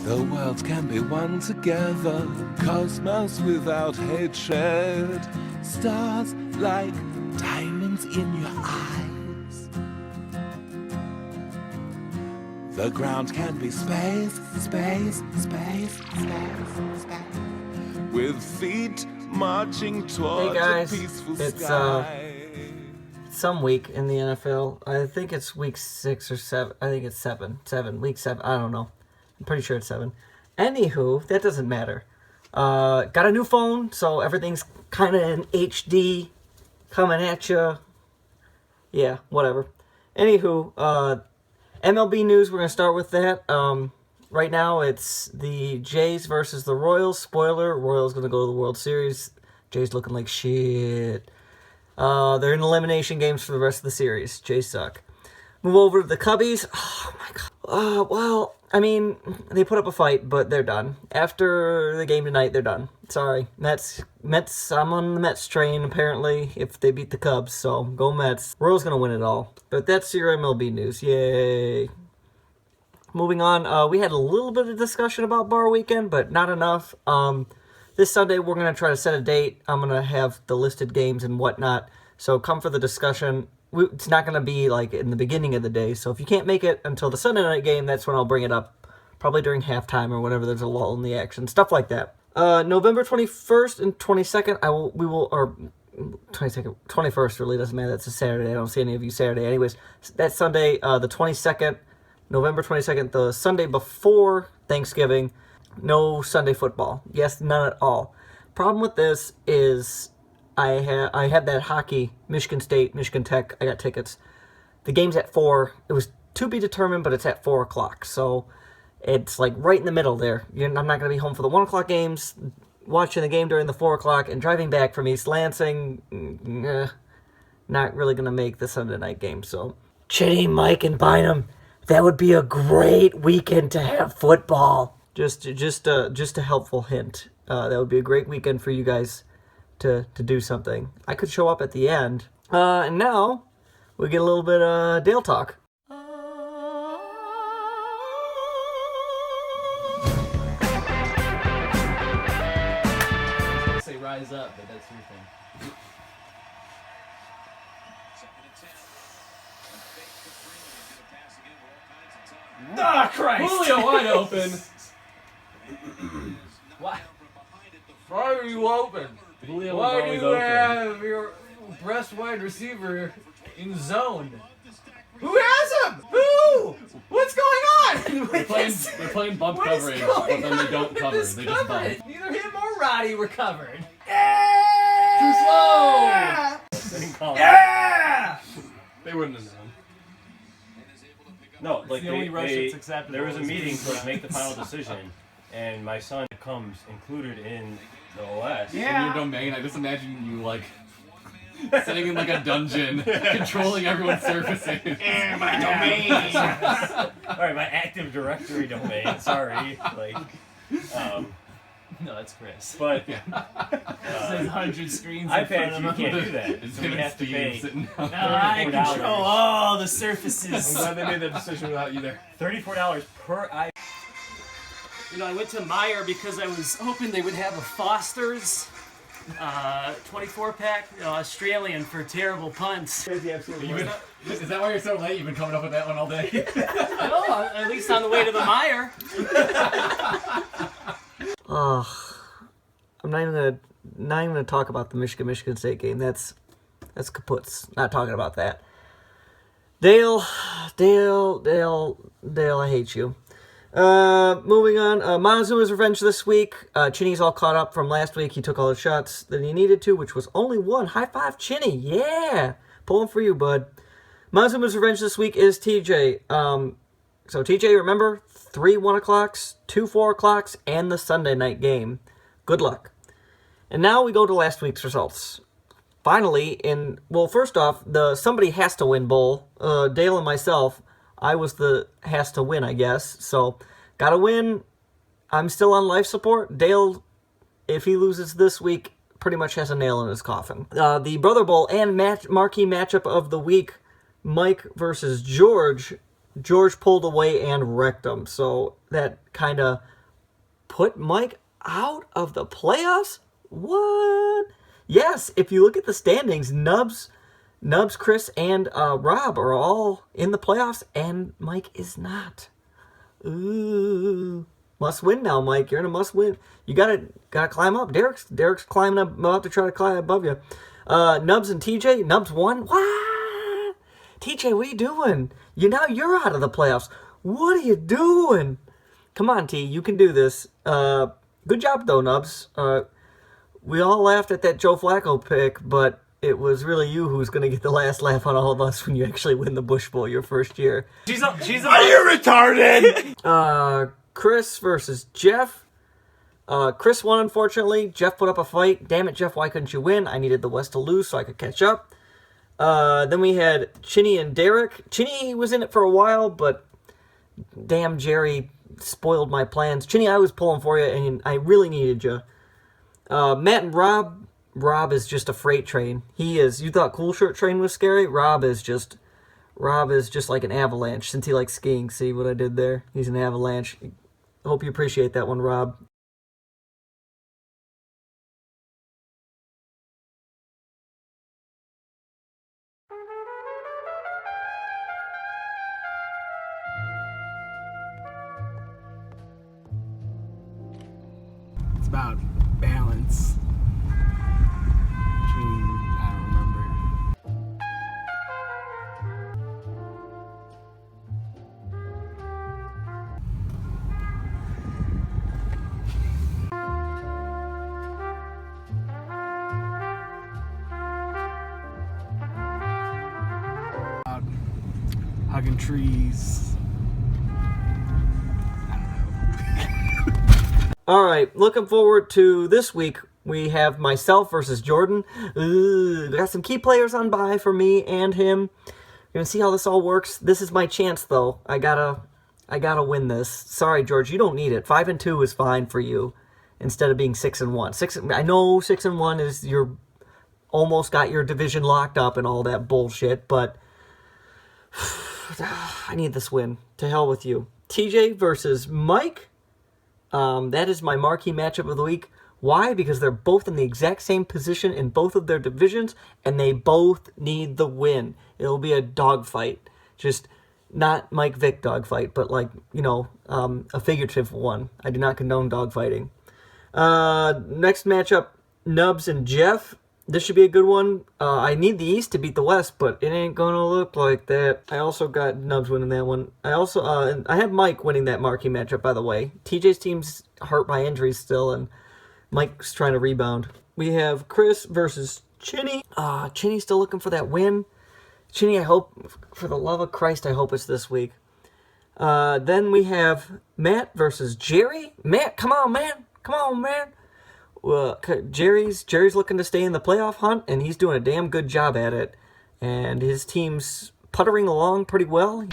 The world can be one together, cosmos without hatred, stars like diamonds in your eyes. The ground can be space, space, space, space, space, with feet marching towards guys, a peaceful it's, sky. Some week in the NFL. I think it's week 6 or 7. I think it's 7. Week 7. I don't know. I'm pretty sure it's 7. Anywho, that doesn't matter. Got a new phone, so everything's kind of in HD coming at you. Yeah, whatever. Anywho, MLB news, we're going to start with that. Right now, it's the Jays versus the Royals. Spoiler, Royals going to go to the World Series. Jays looking like shit. They're in elimination games for the rest of the series. Jays suck. Move over to the Cubbies. Oh, my God. Well, I mean, they put up a fight, but they're done. After the game tonight, they're done. Sorry. Mets, I'm on the Mets train, apparently, if they beat the Cubs, so go Mets. Royals going to win it all. But that's your MLB news. Yay. Moving on, we had a little bit of discussion about Bar Weekend, but not enough. This Sunday, we're going to try to set a date. I'm going to have the listed games and whatnot. So come for the discussion. It's not going to be like in the beginning of the day. So if you can't make it until the Sunday night game, that's when I'll bring it up. Probably during halftime or whenever there's a lull in the action. Stuff like that. November 21st and 22nd, or 22nd, 21st really doesn't matter. That's a Saturday. I don't see any of you Saturday. Anyways, that Sunday, the 22nd, November 22nd, the Sunday before Thanksgiving. No Sunday football. Yes, none at all. Problem with this is I had that hockey, Michigan State, Michigan Tech. I got tickets. The game's at 4. It was to be determined, but it's at 4 o'clock. So it's like right in the middle there. I'm not going to be home for the 1 o'clock games, watching the game during the 4 o'clock, and driving back from East Lansing. Not really going to make the Sunday night game. So, Chitty, Mike, and Bynum, that would be a great weekend to have football. Just a helpful hint. That would be a great weekend for you guys to do something. I could show up at the end. And now we get a little bit of Dale talk. Say rise up, but that's your thing. Ah, Christ! Julio wide open. Why? Why are you open? Julio Why do you have your breast wide receiver in zone? Who has him? Who? What's going on? They're playing bump coverage, but then they don't cover. They just bump. Neither him or Roddy were covered. Too slow. Yeah! They wouldn't have known. No, like there was a meeting to make the final decision, and my son comes included in the OS. Yeah. In your domain, I just imagine you like sitting in like a dungeon, controlling everyone's surfaces. My domain. All right, my Active Directory domain. Sorry, No, that's Chris. But says 100 screens. iPads, you can't do that. It's So we have to pay. No, I control all the surfaces. I'm glad they made that decision without you there. $34 per iPad. You know, I went to Meijer because I was hoping they would have a Foster's 24-pack, Australian for terrible punts. Is that why you're so late? You've been coming up with that one all day? No, at least on the way to the Meijer. I'm not even gonna talk about the Michigan State game. That's kaputs. Not talking about that. Dale, I hate you. Moving on. Montezuma's revenge this week. Chinny's all caught up from last week. He took all the shots that he needed to, which was only one. High five, Chinny. Yeah. Pulling for you, bud. Montezuma's revenge this week is TJ. So TJ, remember, 3 1 o'clocks, 2 4 o'clocks, and the Sunday night game. Good luck. And now we go to last week's results. Finally, first off, the Somebody Has to Win Bowl, Dale and myself, I was the has to win, I guess. So, gotta win. I'm still on life support. Dale, if he loses this week, pretty much has a nail in his coffin. The Brother Bowl and marquee matchup of the week, Mike versus George. George pulled away and wrecked him. So, that kind of put Mike out of the playoffs? What? Yes, if you look at the standings, Nubs, Chris, and Rob are all in the playoffs, and Mike is not. Ooh. Must win now, Mike. You're in a must win. You gotta climb up. Derek's climbing up, about to try to climb above you. Nubs and TJ. Nubs won. What? TJ, what are you doing? You're out of the playoffs. What are you doing? Come on, T. You can do this. Good job though, Nubs. We all laughed at that Joe Flacco pick, but it was really you who's going to get the last laugh on all of us when you actually win the Bush Bowl your first year. She's Are you retarded? Chris versus Jeff. Chris won, unfortunately. Jeff put up a fight. Damn it, Jeff, why couldn't you win? I needed the West to lose so I could catch up. Then we had Chinny and Derek. Chinny was in it for a while, but damn, Jerry spoiled my plans. Chinny, I was pulling for you, and I really needed you. Matt and Rob. Rob is just a freight train. He is. You thought Cool Shirt Train was scary? Rob is just like an avalanche, since he likes skiing. See what I did there? He's an avalanche. I hope you appreciate that one, Rob. It's about balance. I don't remember. Hugging trees. All right, looking forward to this week. We have myself versus Jordan. Got some key players on bye for me and him. We're gonna see how this all works. This is my chance, though. I gotta win this. Sorry, George, you don't need it. 5-2 is fine for you, instead of being 6-1. I know 6-1 is you're almost got your division locked up and all that bullshit, but I need this win. To hell with you. TJ versus Mike. That is my marquee matchup of the week. Why? Because they're both in the exact same position in both of their divisions, and they both need the win. It'll be a dogfight. Just not Mike Vick dogfight, but like, a figurative one. I do not condone dogfighting. Next matchup, Nubs and Jeff. This should be a good one. I need the East to beat the West, but it ain't gonna look like that. I also got Nubs winning that one. I also, I have Mike winning that marquee matchup, by the way. TJ's team's hurt by injuries still, and Mike's trying to rebound. We have Chris versus Chinny. Chinny's still looking for that win. Chinny, I hope, for the love of Christ, I hope it's this week. Then we have Matt versus Jerry. Matt, come on, man. Come on, man. Jerry's looking to stay in the playoff hunt, and he's doing a damn good job at it. And his team's puttering along pretty well.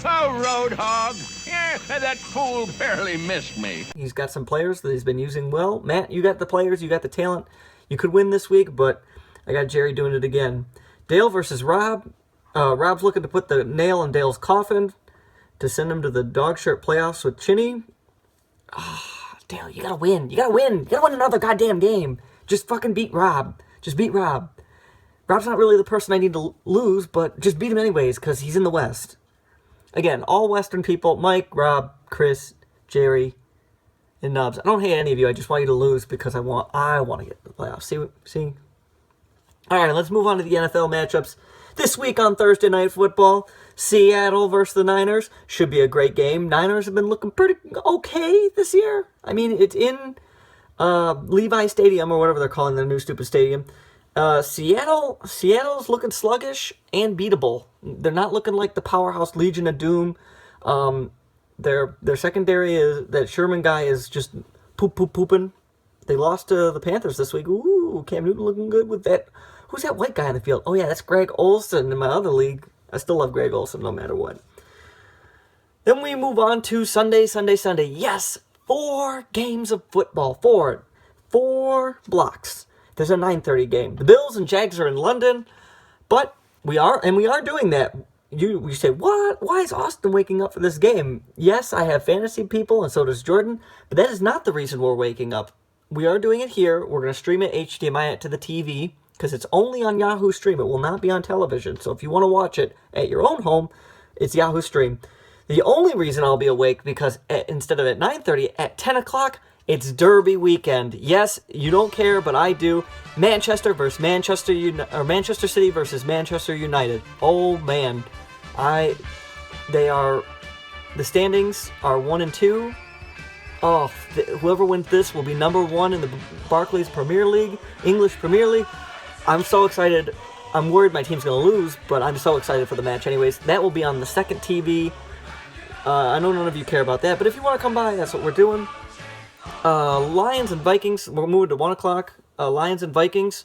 Oh, Roadhog! Yeah, that fool barely missed me. He's got some players that he's been using well. Matt, you got the players, you got the talent. You could win this week, but I got Jerry doing it again. Dale versus Rob. Rob's looking to put the nail in Dale's coffin to send him to the dog shirt playoffs with Chinny. Dale, you gotta win. You gotta win. You gotta win another goddamn game. Just fucking beat Rob. Just beat Rob. Rob's not really the person I need to lose, but just beat him anyways, because he's in the West. Again, all Western people, Mike, Rob, Chris, Jerry, and Nubs. I don't hate any of you. I just want you to lose because I want to get to the playoffs. See? All right, let's move on to the NFL matchups. This week on Thursday Night Football, Seattle versus the Niners. Should be a great game. Niners have been looking pretty okay this year. I mean, it's in Levi Stadium, or whatever they're calling their new stupid stadium. Seattle's looking sluggish and beatable. They're not looking like the powerhouse Legion of Doom. Their secondary is that Sherman guy is just pooping. They lost to the Panthers this week. Ooh, Cam Newton looking good with that. Who's that white guy on the field? Oh yeah, that's Greg Olsen in my other league. I still love Greg Olsen no matter what. Then we move on to Sunday. Yes, 4 games of football. 4 blocks. There's a 9:30 game. The Bills and Jags are in London, but we are doing that. you say, what? Why is Austin waking up for this game? Yes, I have fantasy people, and so does Jordan, but that is not the reason we're waking up. We are doing it here. We're going to stream it HDMI to the TV, because it's only on Yahoo Stream. It will not be on television. So if you want to watch it at your own home, it's Yahoo Stream. The only reason I'll be awake, because instead of at 9:30, at 10 o'clock, it's Derby weekend. Yes, you don't care, but I do. Manchester versus Manchester City versus Manchester United. Oh man, the standings are 1 and 2. Oh, whoever wins this will be number 1 in the Barclays Premier League, English Premier League. I'm so excited. I'm worried my team's going to lose, but I'm so excited for the match anyways. That will be on the second TV. I know none of you care about that, but if you want to come by, that's what we're doing. Lions and Vikings, we're moving to 1 o'clock. Lions and Vikings.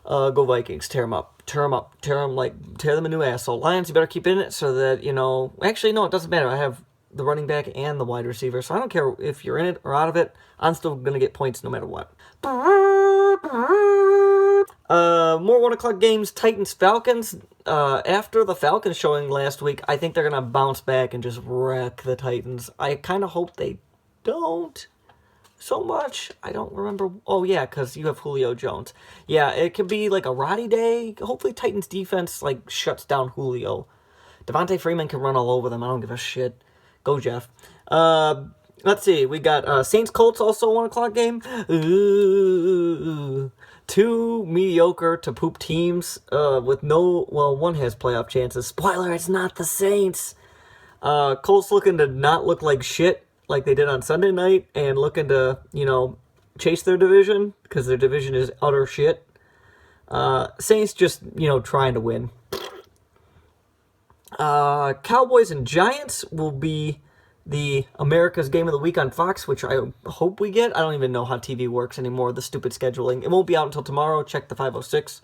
Go Vikings. Tear them up. Tear them up. Tear them a new asshole. Lions, you better keep in it so that, Actually, no, it doesn't matter. I have the running back and the wide receiver, so I don't care if you're in it or out of it. I'm still going to get points no matter what. More 1 o'clock games. Titans-Falcons. After the Falcons showing last week, I think they're going to bounce back and just wreck the Titans. I kind of hope they don't so much. I don't remember. Oh, yeah, because you have Julio Jones. Yeah, it could be like a Roddy day. Hopefully Titans defense shuts down Julio. Devontae Freeman can run all over them. I don't give a shit. Go, Jeff. Let's see. We got Saints-Colts also 1 o'clock game. Ooh. 2 mediocre to poop teams with no... Well, one has playoff chances. Spoiler, it's not the Saints. Colts looking to not look like shit like they did on Sunday night and looking to, chase their division because their division is utter shit. Saints just, trying to win. Cowboys and Giants will be the America's Game of the Week on Fox, which I hope we get. I don't even know how TV works anymore, the stupid scheduling. It won't be out until tomorrow. Check the 506.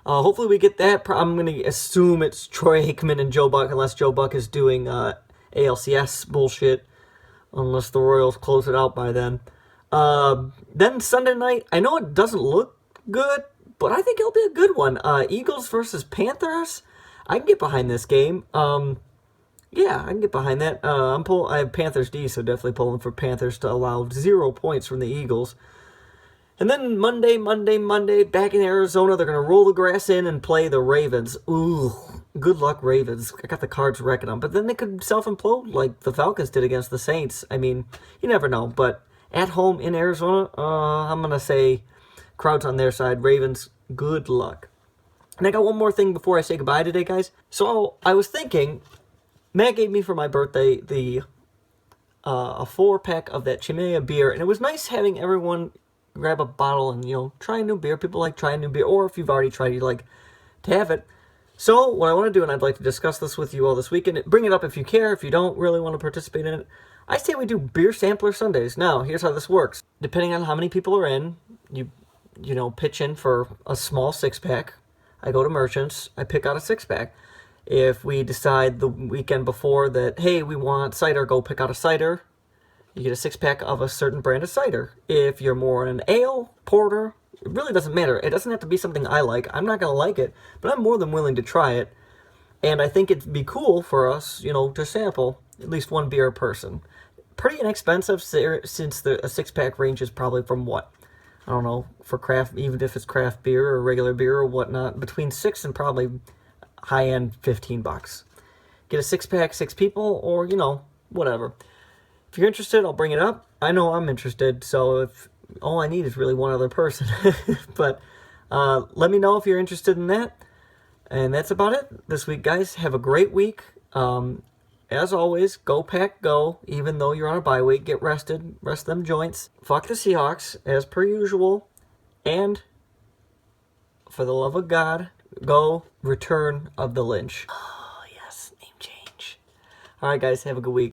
Hopefully we get that. I'm going to assume it's Troy Aikman and Joe Buck, unless Joe Buck is doing ALCS bullshit, unless the Royals close it out by then. Then Sunday night, I know it doesn't look good, but I think it'll be a good one. Eagles versus Panthers. I can get behind this game. Yeah, I can get behind that. I have Panthers D, so definitely pulling for Panthers to allow 0 points from the Eagles. And then Monday, back in Arizona, they're going to roll the grass in and play the Ravens. Ooh, good luck, Ravens. I got the cards wrecking them. But then they could self-implode like the Falcons did against the Saints. I mean, you never know. But at home in Arizona, I'm going to say crowd's on their side. Ravens, good luck. And I got one more thing before I say goodbye today, guys. So I was thinking... Matt gave me for my birthday a 4-pack of that Chimeneya beer, and it was nice having everyone grab a bottle and, try a new beer. People like trying new beer, or if you've already tried, you like to have it. So what I want to do, and I'd like to discuss this with you all this weekend, bring it up if you care, if you don't really want to participate in it, I say we do beer sampler Sundays. Now, here's how this works. Depending on how many people are in, you pitch in for a small 6-pack. I go to Merchants, I pick out a 6-pack. If we decide the weekend before that, hey, we want cider, go pick out a cider. You get a 6-pack of a certain brand of cider. If you're more an ale, porter, it really doesn't matter. It doesn't have to be something I like. I'm not going to like it, but I'm more than willing to try it. And I think it'd be cool for us, to sample at least 1 beer a person. Pretty inexpensive since a 6-pack ranges probably from what? I don't know, for craft, even if it's craft beer or regular beer or whatnot, between 6 and probably... high-end $15. Get a 6-pack, 6 people, or, whatever. If you're interested, I'll bring it up. I know I'm interested, so if all I need is really one other person. But let me know if you're interested in that. And that's about it this week, guys. Have a great week. As always, go Pack Go. Even though you're on a bye week, get rested. Rest them joints. Fuck the Seahawks, as per usual. And, for the love of God... go Return of the Lynch. Oh, yes. Name change. All right, guys. Have a good week.